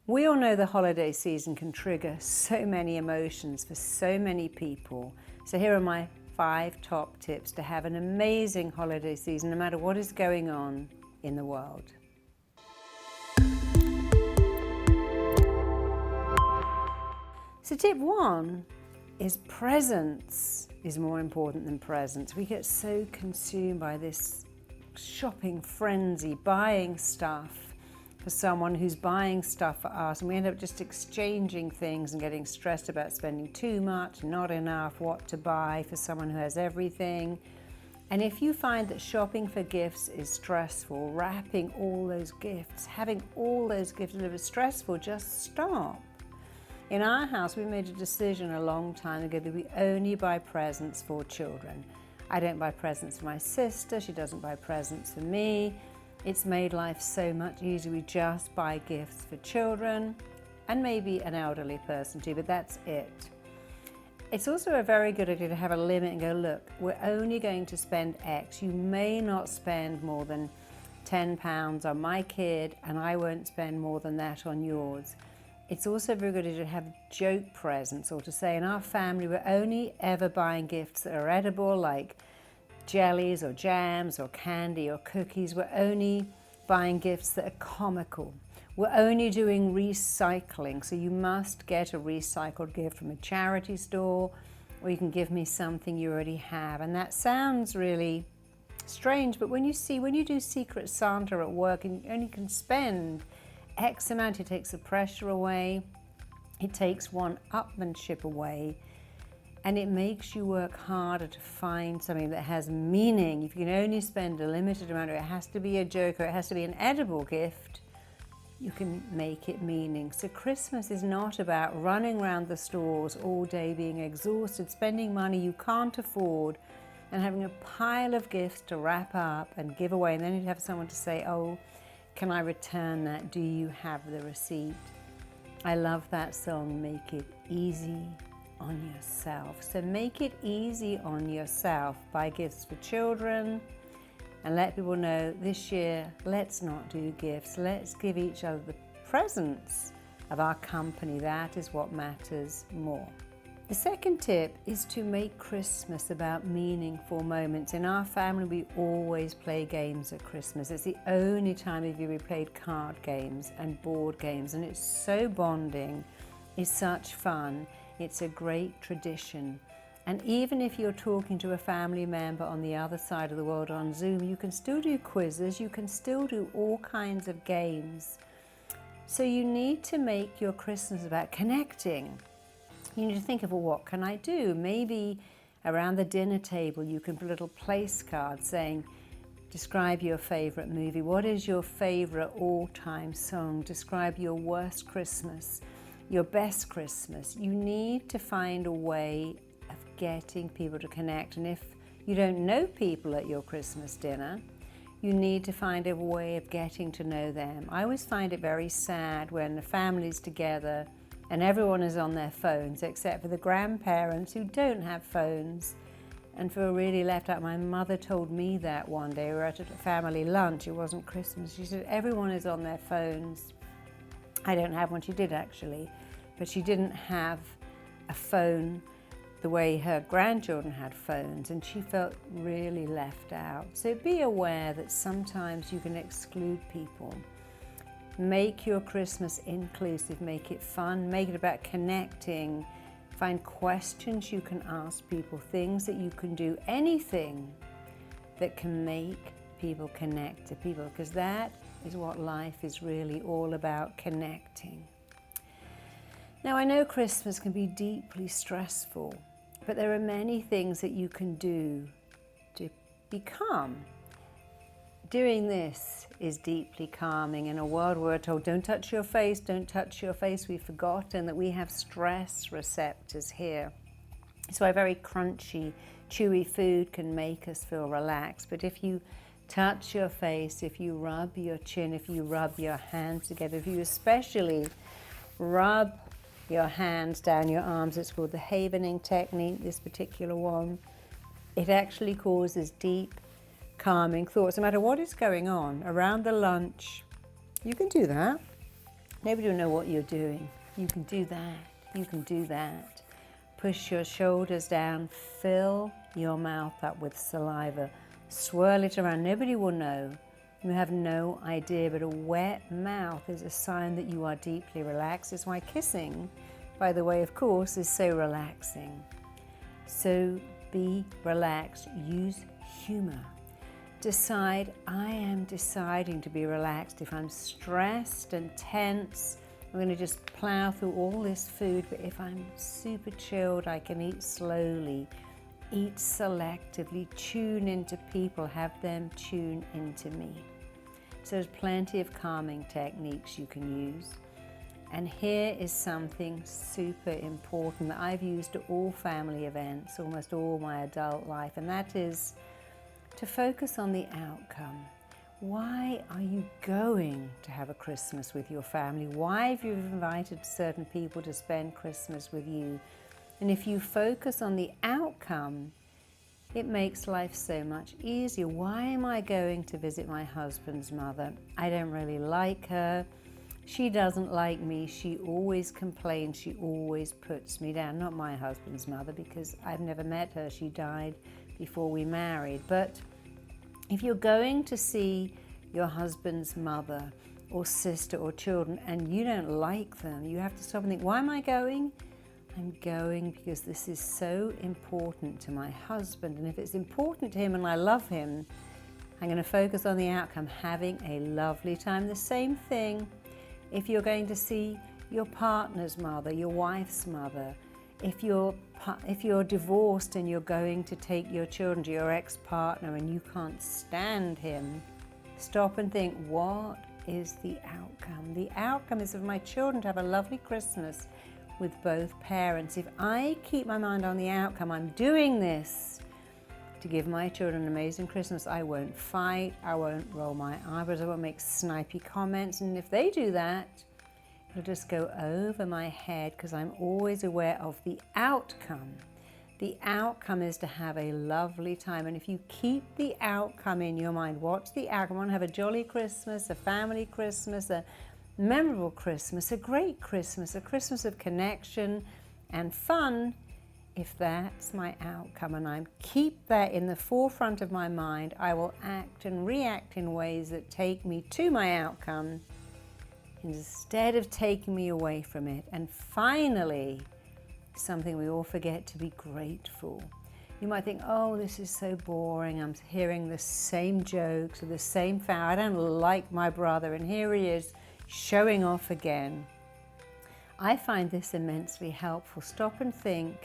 We all know the holiday season can trigger so many emotions for so many people. So here are my 5 top tips to have an amazing holiday season no matter what is going on in the world. So tip 1 is presence is more important than presents. We get so consumed by this shopping frenzy, buying stuff for someone who's buying stuff for us, and we end up just exchanging things and getting stressed about spending too much, not enough, what to buy for someone who has everything. And if you find that shopping for gifts is stressful, wrapping all those gifts, having all those gifts delivered is stressful, just stop. In our house, we made a decision a long time ago that we only buy presents for children. I don't buy presents for my sister, she doesn't buy presents for me. It's made life so much easier. We just buy gifts for children and maybe an elderly person too, but that's it. It's also a very good idea to have a limit and go, look, we're only going to spend X. You may not spend more than £10 on my kid, and I won't spend more than that on yours. It's also very good to have joke presents, or to say in our family we're only ever buying gifts that are edible, like jellies or jams or candy or cookies. We're only buying gifts that are comical. We're only doing recycling, so you must get a recycled gift from a charity store, or you can give me something you already have. And that sounds really strange, but when you do Secret Santa at work and you only can spend X amount, it takes the pressure away, it takes one-upmanship away, and it makes you work harder to find something that has meaning. If you can only spend a limited amount, or it has to be a joke, or it has to be an edible gift, you can make it meaning. So Christmas is not about running around the stores all day, being exhausted, spending money you can't afford, and having a pile of gifts to wrap up and give away, and then you'd have someone to say, oh, can I return that? Do you have the receipt? I love that song, Make It Easy on Yourself. So make it easy on yourself. Buy gifts for children and let people know this year, let's not do gifts. Let's give each other the presence of our company. That is what matters more. The second tip is to make Christmas about meaningful moments. In our family, we always play games at Christmas. It's the only time of year we played card games and board games, and it's so bonding. It's such fun. It's a great tradition. And even if you're talking to a family member on the other side of the world on Zoom, you can still do quizzes, you can still do all kinds of games. So you need to make your Christmas about connecting. You need to think of, well, what can I do? Maybe around the dinner table you can put a little place card saying, describe your favorite movie. What is your favorite all-time song? Describe your worst Christmas, your best Christmas. You need to find a way of getting people to connect. And if you don't know people at your Christmas dinner, you need to find a way of getting to know them. I always find it very sad when the family's together and everyone is on their phones except for the grandparents who don't have phones and feel really left out. My mother told me that one day. We were at a family lunch, it wasn't Christmas. She said, everyone is on their phones. I don't have one. She did actually, but she didn't have a phone the way her grandchildren had phones, and she felt really left out. So be aware that sometimes you can exclude people. Make your Christmas inclusive, make it fun, make it about connecting. Find questions you can ask people, things that you can do, anything that can make people connect to people, because that is what life is really all about, connecting. Now, I know Christmas can be deeply stressful, but there are many things that you can do to be calm. Doing this is deeply calming in a world where we're told, don't touch your face, don't touch your face. We've forgotten that we have stress receptors here. So a very crunchy, chewy food can make us feel relaxed. But if you touch your face, if you rub your chin, if you rub your hands together, if you especially rub your hands down your arms, it's called the havening technique, this particular one, it actually causes deep, calming thoughts. No matter what is going on around the lunch, you can do that. Nobody will know what you're doing. You can do that. You can do that. Push your shoulders down. Fill your mouth up with saliva. Swirl it around. Nobody will know. You have no idea, but a wet mouth is a sign that you are deeply relaxed. It's why kissing, by the way, of course, is so relaxing. So be relaxed. Use humor. Decide, I am deciding to be relaxed. If I'm stressed and tense, I'm going to just plow through all this food. But if I'm super chilled, I can eat slowly, eat selectively, tune into people, have them tune into me. So there's plenty of calming techniques you can use. And here is something super important that I've used at all family events, almost all my adult life, and that is to focus on the outcome. Why are you going to have a Christmas with your family? Why have you invited certain people to spend Christmas with you? And if you focus on the outcome, it makes life so much easier. Why am I going to visit my husband's mother? I don't really like her. She doesn't like me. She always complains. She always puts me down. Not my husband's mother, because I've never met her. She died before we married. But if you're going to see your husband's mother or sister or children and you don't like them, you have to stop and think, why am I going? I'm going because this is so important to my husband. And if it's important to him and I love him, I'm going to focus on the outcome, having a lovely time. The same thing if you're going to see your partner's mother, your wife's mother. If you're divorced and you're going to take your children to your ex-partner and you can't stand him, stop and think, what is the outcome? The outcome is for my children to have a lovely Christmas with both parents. If I keep my mind on the outcome, I'm doing this to give my children an amazing Christmas. I won't fight, I won't roll my eyebrows, I won't make snipey comments, and if they do that, it'll just go over my head because I'm always aware of the outcome. The outcome is to have a lovely time, and if you keep the outcome in your mind, what's the outcome? I want to have a jolly Christmas, a family Christmas, a memorable Christmas, a great Christmas, a Christmas of connection and fun. If that's my outcome and I keep that in the forefront of my mind, I will act and react in ways that take me to my outcome instead of taking me away from it. And finally, something we all forget, to be grateful. You might think, oh, this is so boring. I'm hearing the same jokes or the same family. I don't like my brother, and here he is showing off again. I find this immensely helpful. Stop and think,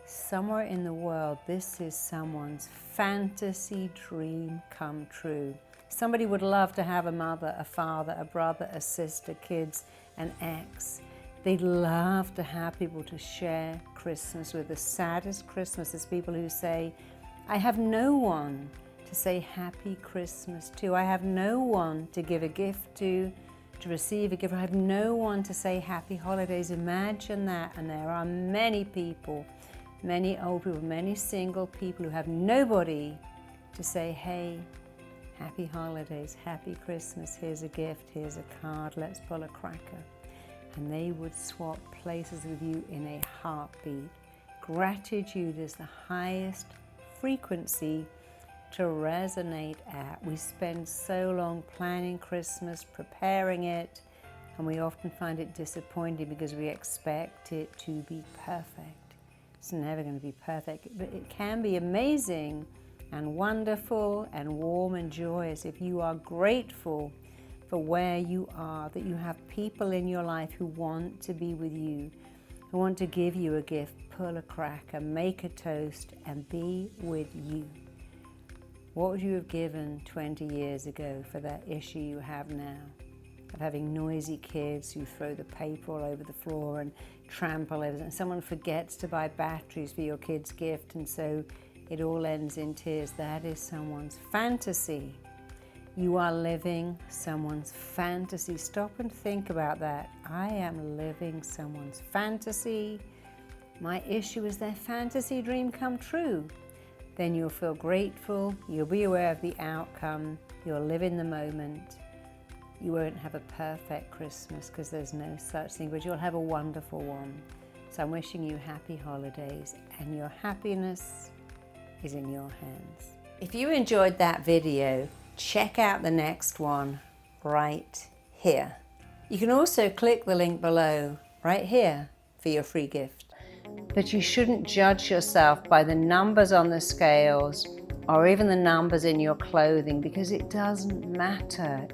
somewhere in the world, this is someone's fantasy dream come true. Somebody would love to have a mother, a father, a brother, a sister, kids, an ex. They'd love to have people to share Christmas with. The saddest Christmas is people who say, I have no one to say happy Christmas to. I have no one to give a gift to receive a gift. I have no one to say happy holidays. Imagine that. And there are many people, many old people, many single people who have nobody to say, hey, happy holidays, happy Christmas, here's a gift, here's a card, let's pull a cracker. And they would swap places with you in a heartbeat. Gratitude is the highest frequency to resonate at. We spend so long planning Christmas, preparing it, and we often find it disappointing because we expect it to be perfect. It's never going to be perfect, but it can be amazing and wonderful and warm and joyous if you are grateful for where you are, that you have people in your life who want to be with you, who want to give you a gift, pull a cracker, make a toast, and be with you. What would you have given 20 years ago for that issue you have now? Of having noisy kids who throw the paper all over the floor and trample over it, and someone forgets to buy batteries for your kid's gift, and so it all ends in tears. That is someone's fantasy. You are living someone's fantasy. Stop and think about that. I am living someone's fantasy. My issue is their fantasy dream come true. Then you'll feel grateful, you'll be aware of the outcome, you'll live in the moment, You won't have a perfect Christmas because there's no such thing, but you'll have a wonderful one. So I'm wishing you happy holidays, and your happiness is in your hands. If you enjoyed that video, check out the next one right here. You can also click the link below right here for your free gift. But you shouldn't judge yourself by the numbers on the scales or even the numbers in your clothing, because it doesn't matter.